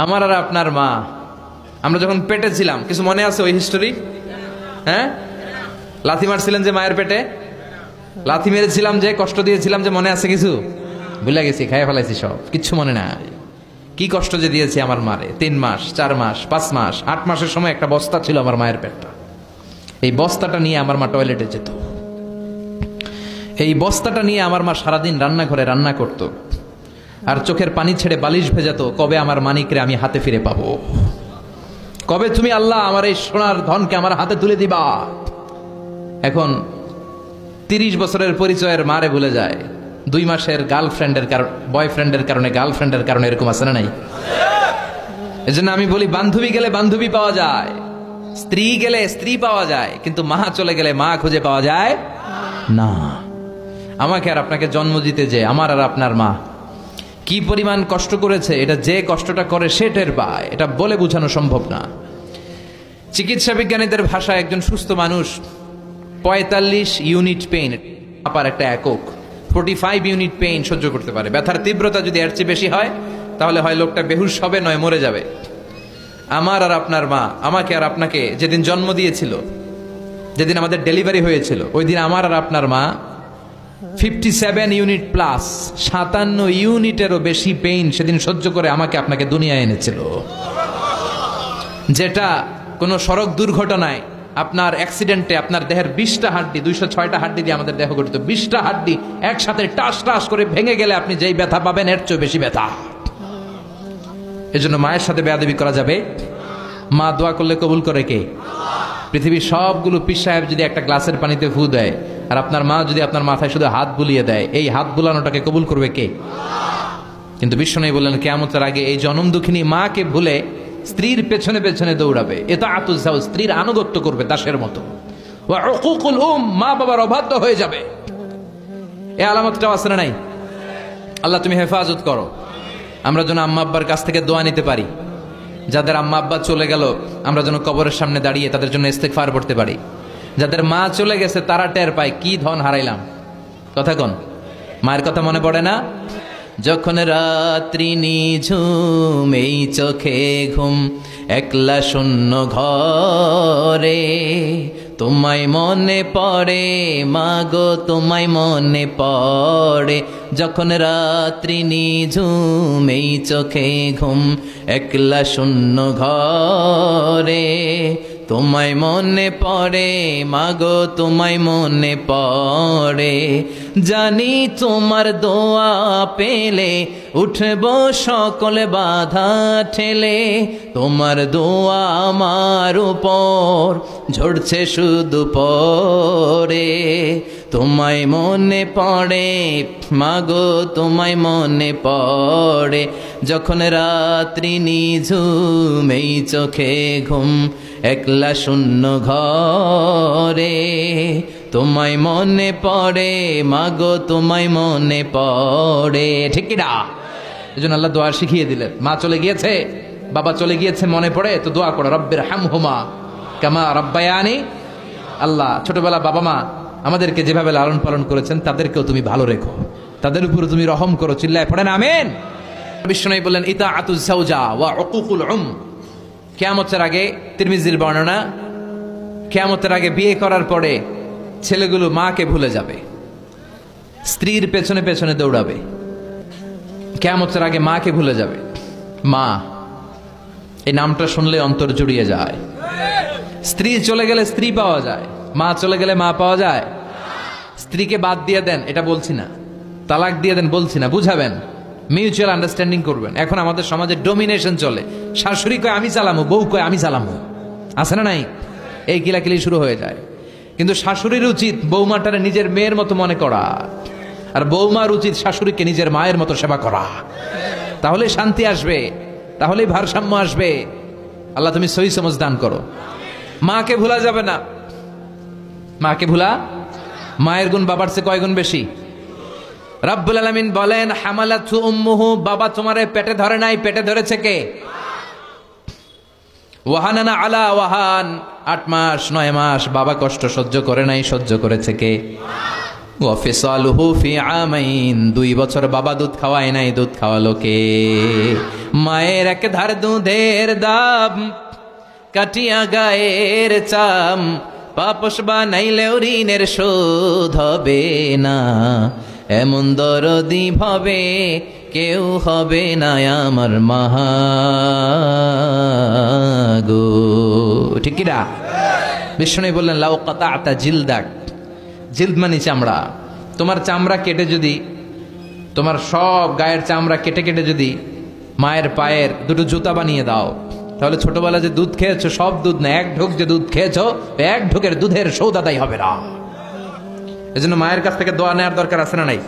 আমার আর আপনার মা, আমরা যখন পেটে ছিলাম, কিছু মনে আছে ওই হিস্টোরি? হ্যাঁ, লাথি মারছিলেন যে মায়ের পেটে, লাথি মেরেছিলাম যে, কষ্ট দিয়েছিলাম যে, মনে আছে কিছু? ভুলে গেছি, খাইয়ে ফেলাইছি সব, কিচ্ছু মনে নাই। কি কষ্ট যে দিয়েছি আমার মারে। 3 মাস, 4 মাস, 5 মাস, 8 মাসের সময় একটা বস্তা ছিল আমার মায়ের পেটটা। এই বস্তাটা নিয়ে আমার মা টয়লেটে যেত, এই বস্তাটা নিয়ে আমার মা সারাদিন রান্নাঘরে রান্না করত, আর চোখের পানি ছেড়ে বালিশ ভেজাতো, কবে আমার মানিকরে আমি হাতে ফিরে পাবো, কবে তুমি আল্লাহ আমার এই সোনার ধনকে আমার হাতে তুলে দিবা। এখন 30 বছরের পরিচয়ের মারে ভুলে যায়, 2 মাসের গার্লফ্রেন্ডের কারণে, বয়ফ্রেন্ডের কারণে, গার্লফ্রেন্ডের কারণে, এরকম আছে না নাই? এজন্য আমি বলি, বান্ধবী গেলে বান্ধবী পাওয়া যায়, স্ত্রী গেলে স্ত্রী পাওয়া যায়, কিন্তু মা চলে গেলে মা খুঁজে পাওয়া যায় না। আমাকে আর আপনাকে জন্ম দিতে যে আমার আর আপনার মা কি পরিমাণ কষ্ট করেছে, এটা যে কষ্টটা করে সে টের পায়, এটা বলে বোঝানো সম্ভব না। চিকিৎসা বিজ্ঞানীদের ভাষায় একজন সুস্থ মানুষ 45 ইউনিট পেইন, আপার একটা একক, 45 ইউনিট পেইন সহ্য করতে পারে। ব্যথার তীব্রতা যদি এর চেয়ে বেশি হয়, তাহলে হয় লোকটা বেহুশ হবে, নয় মরে যাবে। আমার আর আপনার মা আমাকে আর আপনাকে যেদিন জন্ম দিয়েছিল, যেদিন আমাদের ডেলিভারি হয়েছিল, ওই দিন আমার আর আপনার মা 57 ইউনিট প্লাস, 57 ইউনিটেরও বেশি পেইন সেদিন সহ্য করে আমাকে আপনাকে দুনিয়ায় এনেছিল। যেটা কোনো সড়ক দুর্ঘটনায়, আপনার অ্যাক্সিডেন্টে আপনার দেহের 20টা হাড্ডি, 206টা হাড্ডি দিয়ে আমাদের দেহ গঠিত, 20টা হাড্ডি একসাথে টাস টাস করে ভেঙে গেলে আপনি যেই ব্যথা পাবেন এর চেয়ে বেশি ব্যথা। এজন্য মায়ের সাথে বেয়াদবি করা যাবে? মা দোয়া করলে কবুল করে কে? পৃথিবীর সবগুলো পীর সাহেব যদি একটা গ্লাসের পানিতে ফু দেয়, আর আপনার মা যদি আপনার মাথায় শুধু হাত বুলিয়ে দেয়, এই হাত বুলানোটাকে কবুল করবে কে? কিন্তু বিশ্বনবী বললেন, কিয়ামতের আগে এই জনম দুঃখিনী মাকে ভুলে স্ত্রীর পেছনে পেছনে দৌড়াবে, ইতাআতুজ যাওজ, স্ত্রীর আনুগত্য করবে দাসের মতো, ওয়া উকুকুল মা বাবার অবাধ্য হয়ে যাবে। এই আলামতটাও আছে না নাই? আল্লাহ তুমি হেফাজত করো, আমরা যেন আম্মা আব্বার কাছ থেকে দোয়া নিতে পারি। যাদের আম্মা আব্বা চলে গেল, আমরা যেন কবরের সামনে দাঁড়িয়ে তাদের জন্য ইস্তেগফার পড়তে পারি। যাদের মা চলে গেছে তারা টের পায় কি ধন হারাইলাম। কথা কোন? মায়ের কথা মনে পড়ে না? যখন রাত্রি নিঝুম, এই চোখে ঘুম, একলা শূন্য ঘরে, তোমায় মনে পড়ে মাগো, তোমায় মনে পড়ে। যখন রাত্রি নিঝুম, এই চোখে ঘুম, একলা শূন্য ঘরে, তোমায় মনে পড়ে মাগো, তোমায় মনে পড়ে। জানি তোমার দোয়া পেলে উঠব সকল বাধা ঠেলে, তোমার দোয়া আমার উপর ঝরছে শুধু পড়ে। তোমায় মনে পড়ে মাগো, তোমায় মনে পড়ে। যখন রাত্রি নিঝুম, এই চোখে ঘুম, একলা শূন্য ঘরে, তোমায় মনে পড়ে মাগো, তোমায় মনে পড়ে। ঠিক কি না? এজন্য আল্লাহ দোয়া শিখিয়ে দিলেন। মা চলে গিয়েছে, বাবা চলে গিয়েছে, মনে পড়ে তো দোয়া করো, রব্বির হামহুমা কামা রাব্বায়ানি। আল্লাহ ছোটবেলা বাবা মা আমাদেরকে যেভাবে লালন পালন করেছেন, তাদেরকেও তুমি ভালো রেখো, তাদের উপর তুমি রহম করো। চিল্লায় পড়েন আমিন। বিশ্বনবী বললেন, ইতাআতুজ যাওজা ওয়া উকুকুল কিয়ামতের আগে, তিরমিজির বর্ণনা, কিয়ামতের আগে বিয়ে করার পরে ছেলেগুলো মাকে ভুলে যাবে, স্ত্রীর পেছনে পেছনে দৌড়াবে। কিয়ামতের আগে মাকে ভুলে যাবে। মা, এই নামটা শুনলে অন্তর জুড়িয়ে যায়। স্ত্রী চলে গেলে স্ত্রী পাওয়া যায়, মা চলে গেলে মা পাওয়া যায়। স্ত্রীকে বাদ দিয়ে দেন এটা বলছি না, তালাক দিয়ে দেন বলছি না, বুঝাবেন, মিউচুয়াল আন্ডারস্ট্যান্ডিং করবেন। এখন আমাদের সমাজে ডোমিনেশন চলে, শাশুড়ি কয় আমি চালামু, বউ কয় আমি চালামু, আছে না নাই? এই কিলাকিলি শুরু হয়ে যায়। কিন্তু শাশুড়ির উচিত বৌমাটারে নিজের মেয়ের মতো মনে করা, আর বৌমার উচিত শাশুড়িকে নিজের মায়ের মতো সেবা করা। তাহলে শান্তি আসবে, তাহলেই ভারসাম্য আসবে। আল্লাহ তুমি সহি সমঝ দান করো। মাকে ভুলা যাবে না। মাকে ভুলা, মায়ের গুণ বাবার চেয়ে কয় গুণ বেশি? রাব্বুল আলামিন বলেন, হামালাতহু উম্মুহু, বাবা তোমারে পেটে ধরে নাই, পেটে ধরেছে কে? ওয়াহানানা আলা ওয়াহান, 8 মাস 9 মাস বাবা কষ্ট সহ্য করে নাই, সহ্য করেছে কে? ওয়া ফিসালুহু ফি আমাইন, 2 বছর বাবা দুধ খাওয়ায় নাই, দুধ খাওয়ালো কে? মায়ের এক ধার দুধের দাম কাটিয়া গায়ের চাম, পাপস বানাইলেও ঋণের শোধ হবে না, এমন দরদি ভাবে কেউ হবে না আমার মাগো। ঠিক কিনা? বিষ্ণু বললেন লাউ কাতা'তা জিলদাক, জিলদ মানে চামড়া, তোমার চামড়া কেটে যদি, তোমার সব গায়ের চামড়া কেটে কেটে যদি মায়ের পায়ের দুটো জুতা বানিয়ে দাও, তাহলে ছোটবেলা যে দুধ খেয়েছো সব দুধ না, এক ঢোক যে দুধ খেয়েছো এক ঢোকের দুধের সৌদাদাই হবে না। এজন্য মায়ের কাছ থেকে দোয়া নেওয়ার দরকার আছে না নাই?